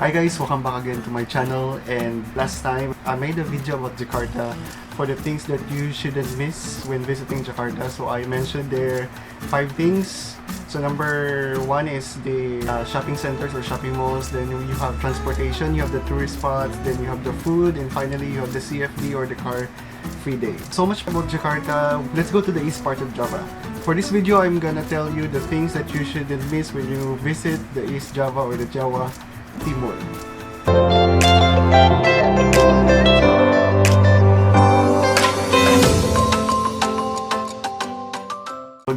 Hi guys, welcome back again to my channel. And last time I made a video about Jakarta for the things that you shouldn't miss when visiting Jakarta. So I mentioned there 5 things. So number 1 is the shopping centers or shopping malls. Then you have transportation, you have the tourist spots, then you have the food, and finally you have the CFD or the car free day. So much about Jakarta. Let's go to the east part of Java. For this video, I'm gonna tell you the things that you shouldn't miss when you visit the East Java or the Jawa Timur.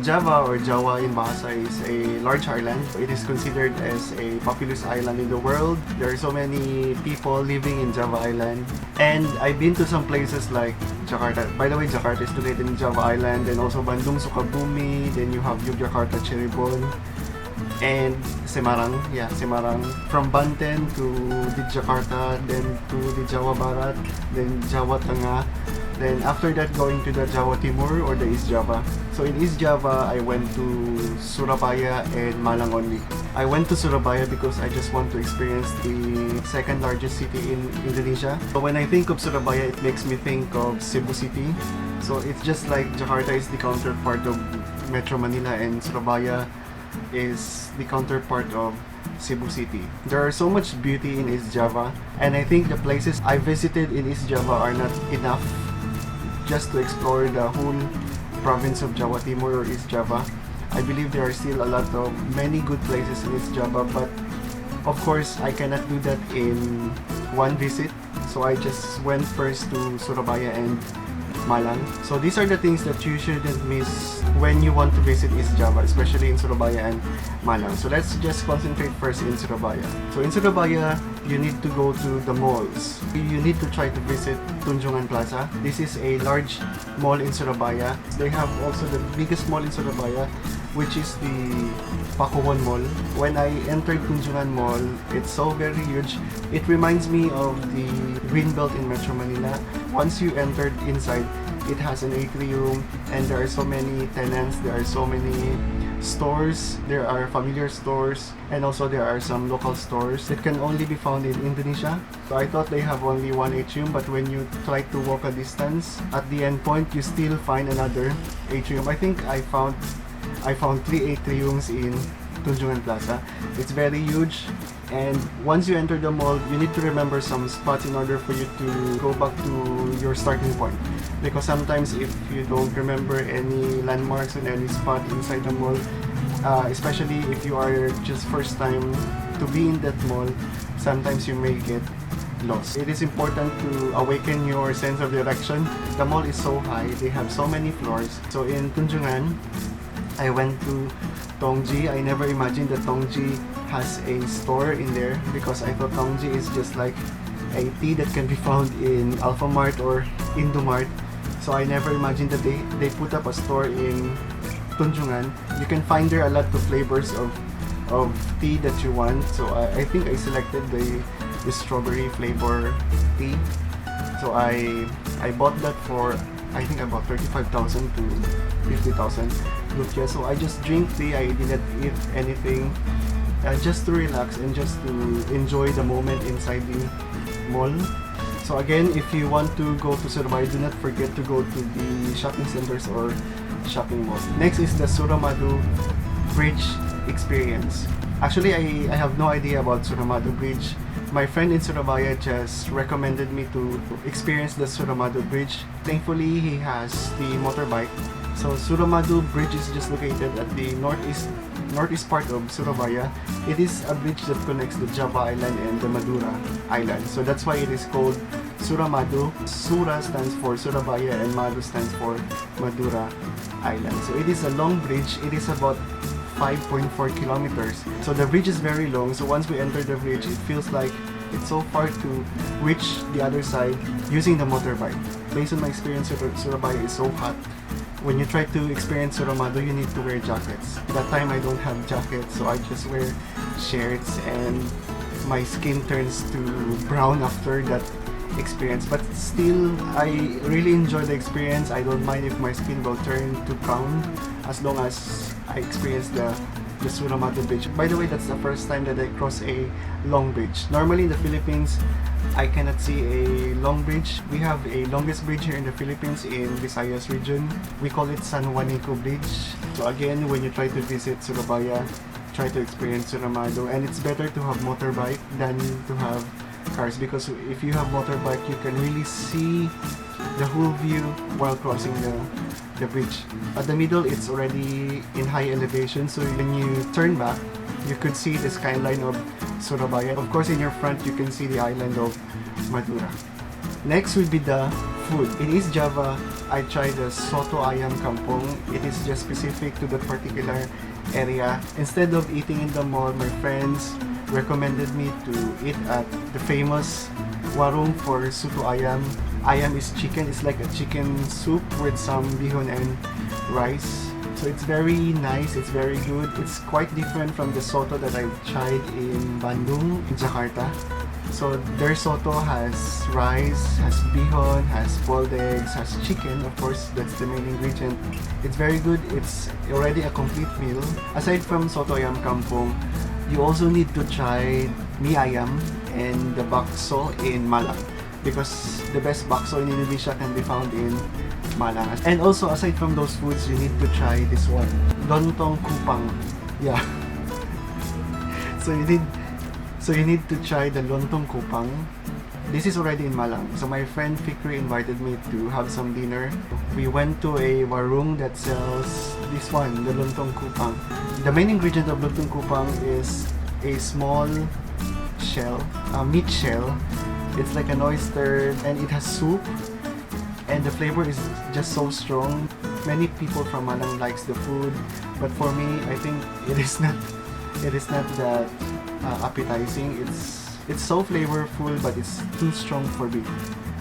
Java or Jawa in Bahasa is a large island. It is considered as a populous island in the world. There are so many people living in Java Island. And I've been to some places like Jakarta. By the way, Jakarta is located in Java Island, and also Bandung, Sukabumi. Then you have Yogyakarta, Cirebon, and Semarang. Yeah, Semarang. From Banten to the Jakarta, then to the Jawa Barat, then Jawa Tengah. Then after that, going to the Jawa Timur or the East Java. So in East Java, I went to Surabaya and Malang only. I went to Surabaya because I just want to experience the second largest city in Indonesia. So when I think of Surabaya, it makes me think of Cebu City. So it's just like Jakarta is the counterpart of Metro Manila, and Surabaya is the counterpart of Cebu City. There are so much beauty in East Java, and I think the places I visited in East Java are not enough just to explore the whole province of Jawa Timur or East Java. I believe there are still a lot of many good places in East Java, but of course I cannot do that in one visit. So I just went first to Surabaya and Malang. So these are the things that you shouldn't miss when you want to visit East Java, especially in Surabaya and Malang. So let's just concentrate first in Surabaya. So in Surabaya, you need to go to the malls. You need to try to visit Tunjungan Plaza. This is a large mall in Surabaya. They have also the biggest mall in Surabaya, which is the Pakuwon Mall. When I entered Tunjungan Mall, it's so very huge. It reminds me of the Greenbelt in Metro Manila. Once you entered inside, it has an atrium, and there are so many tenants, there are so many stores, there are familiar stores, and also there are some local stores that can only be found in Indonesia. So I thought they have only one atrium, but when you try to walk a distance, at the end point you still find another atrium. I think I found 3 atriums in Tunjungan Plaza. It's very huge, and once you enter the mall, you need to remember some spots in order for you to go back to your starting point. Because sometimes if you don't remember any landmarks and any spot inside the mall, especially if you are just first time to be in that mall, sometimes you may get lost. It is important to awaken your sense of direction. The mall is so high, they have so many floors. So in Tunjungan, I went to Tongji. I never imagined that Tongji has a store in there, because I thought Tongji is just like a tea that can be found in Alphamart or Indomart. So I never imagined that they put up a store in Tunjungan. You can find there a lot of flavors of tea that you want. So I think I selected the strawberry flavor tea. So I bought that for, I think about 35,000 to 50,000 rupiah. So I just drink tea. I didn't eat anything, just to relax and just to enjoy the moment inside the mall. So again, if you want to go to Surabaya, do not forget to go to the shopping centers or shopping malls. Next is the Suramadu Bridge experience. Actually, I have no idea about Suramadu Bridge. My friend in Surabaya just recommended me to experience the Suramadu Bridge. Thankfully, he has the motorbike. So Suramadu Bridge is just located at the northeast part of Surabaya. It is a bridge that connects the Java Island and the Madura Island. So that's why it is called Suramadu. Sura stands for Surabaya and Madu stands for Madura Island. So it is a long bridge. It is about 5.4 kilometers. So the bridge is very long. So once we enter the bridge, it feels like it's so far to reach the other side using the motorbike. Based on my experience, Surabaya is so hot. When you try to experience Suramadu, you need to wear jackets. That time I don't have jackets, so I just wear shirts, and my skin turns to brown after that experience. But still, I really enjoy the experience. I don't mind if my skin will turn to brown as long as I experienced the Suramadu Bridge. By the way, that's the first time that I cross a long bridge. Normally in the Philippines, I cannot see a long bridge. We have a longest bridge here in the Philippines in Visayas region. We call it San Juanico Bridge. So again, when you try to visit Surabaya, try to experience Suramadu. And it's better to have motorbike than to have cars, because if you have motorbike, you can really see the whole view while crossing the bridge. At the middle, it's already in high elevation, so when you turn back, you could see the skyline of Surabaya. Of course, in your front, you can see the island of Madura. Next would be the food. In East Java, I tried the Soto Ayam Kampung. It is just specific to that particular area. Instead of eating in the mall, my friends recommended me to eat at the famous warung for Soto Ayam. Ayam is chicken. It's like a chicken soup with some bihon and rice. So it's very nice, it's very good. It's quite different from the soto that I tried in Bandung, in Jakarta. So their soto has rice, has bihon, has boiled eggs, has chicken. Of course, that's the main ingredient. It's very good. It's already a complete meal. Aside from Soto Ayam Kampung, you also need to try Ayam and the Bakso in Malang, because the best bakso in Indonesia can be found in Malang. And also, aside from those foods, you need to try this one, Lontong Kupang. Yeah. So you need to try the Lontong Kupang. This is already in Malang. So my friend Fikri invited me to have some dinner. We went to a warung that sells this one, the Lontong Kupang. The main ingredient of Lontong Kupang is a small shell, a meat shell. It's like an oyster, and it has soup, and the flavor is just so strong. Many people from Malang likes the food, but for me, I think it is not that appetizing. It's so flavorful, but it's too strong for me.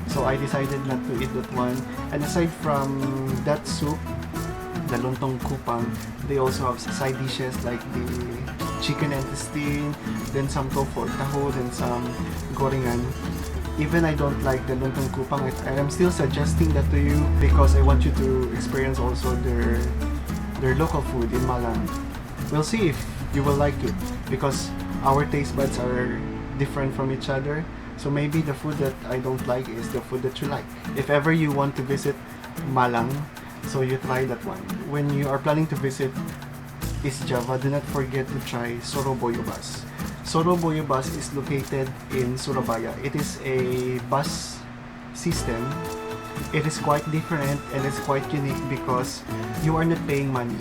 So I decided not to eat that one. And aside from that soup, the Lontong Kupang, they also have side dishes like the chicken intestine, then some tofu or taho, then some gorengan. Even I don't like the Lontong Kupang, I am still suggesting that to you because I want you to experience also their local food in Malang. We'll see if you will like it, because our taste buds are different from each other. So maybe the food that I don't like is the food that you like. If ever you want to visit Malang, so you try that one. When you are planning to visit East Java, do not forget to try Suroboyo Bus. Suroboyo Bus is located in Surabaya. It is a bus system. It is quite different and it's quite unique because you are not paying money.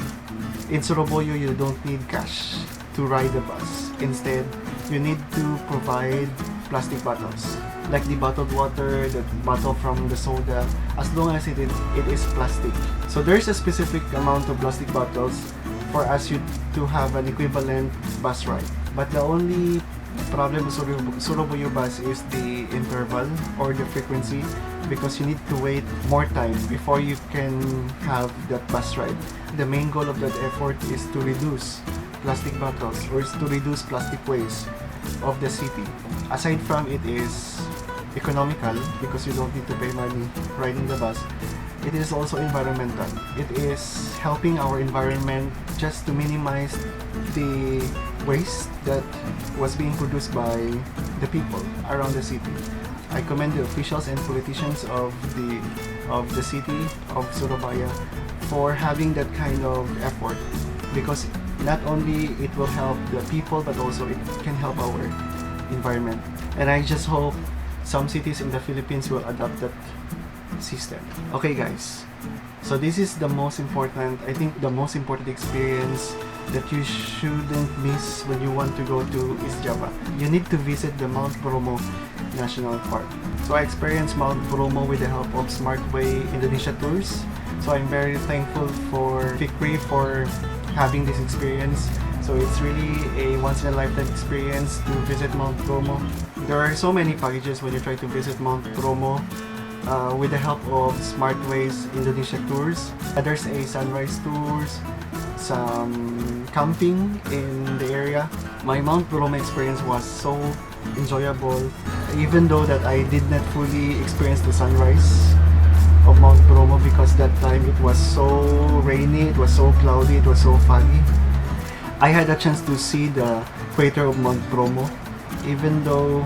In Suroboyo, you don't need cash to ride the bus. Instead, you need to provide plastic bottles, like the bottled water, the bottle from the soda, as long as it is plastic. So there's a specific amount of plastic bottles for us to have an equivalent bus ride. But the only problem with Suroboyo Bus is the interval or the frequency, because you need to wait more time before you can have that bus ride. The main goal of that effort is to reduce plastic bottles or is to reduce plastic waste of the city. Aside from it is economical because you don't need to pay money riding the bus, it is also environmental. It is helping our environment just to minimize the waste that was being produced by the people around the city. I commend the officials and politicians of the city of Surabaya for having that kind of effort, because not only it will help the people, but also it can help our environment. And I just hope some cities in the Philippines will adopt that system. Okay guys, so this is the most important, I think the most important experience that you shouldn't miss when you want to go to East Java. You need to visit the Mount Bromo National Park. So I experienced Mount Bromo with the help of Smartway Indonesia Tours. So I'm very thankful for Fikri for having this experience. So it's really a once-in-a-lifetime experience to visit Mount Bromo. There are so many packages when you try to visit Mount Bromo. With the help of Smartway's Indonesia Tours. There's a sunrise tours, some camping in the area. My Mount Bromo experience was so enjoyable, even though that I did not fully experience the sunrise. of Mount Bromo because that time it was so rainy, it was so cloudy, it was so foggy. I had a chance to see the crater of Mount Bromo, even though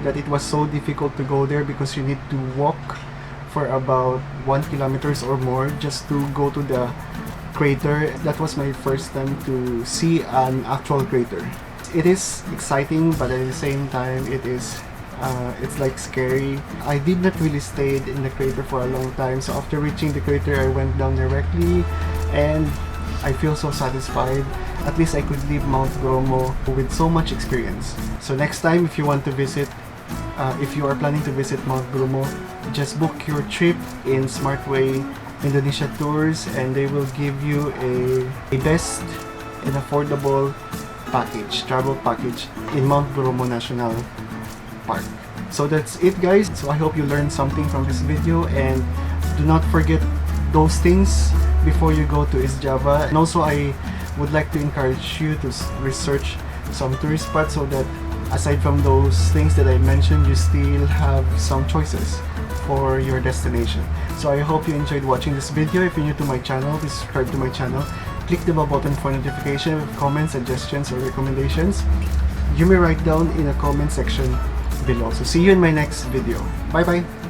that it was so difficult to go there because you need to walk for about 1 kilometers or more just to go to the crater. That was my first time to see an actual crater. It is exciting, but at the same time it's like scary. I did not really stay in the crater for a long time, so after reaching the crater I went down directly and I feel so satisfied. At least I could leave Mount Bromo with so much experience. So next time if you want to visit, if you are planning to visit Mount Bromo, just book your trip in Smartway Indonesia Tours and they will give you a best and affordable travel package in Mount Bromo National Park. So that's it, guys. So I hope you learned something from this video, and do not forget those things before you go to East Java. And also I would like to encourage you to research some tourist spots so that aside from those things that I mentioned, you still have some choices for your destination. So I hope you enjoyed watching this video. If you're new to my channel, please subscribe to my channel. Click the bell button for notification with comments, suggestions, or recommendations. You may write down in the comment section below. So see you in my next video. Bye bye!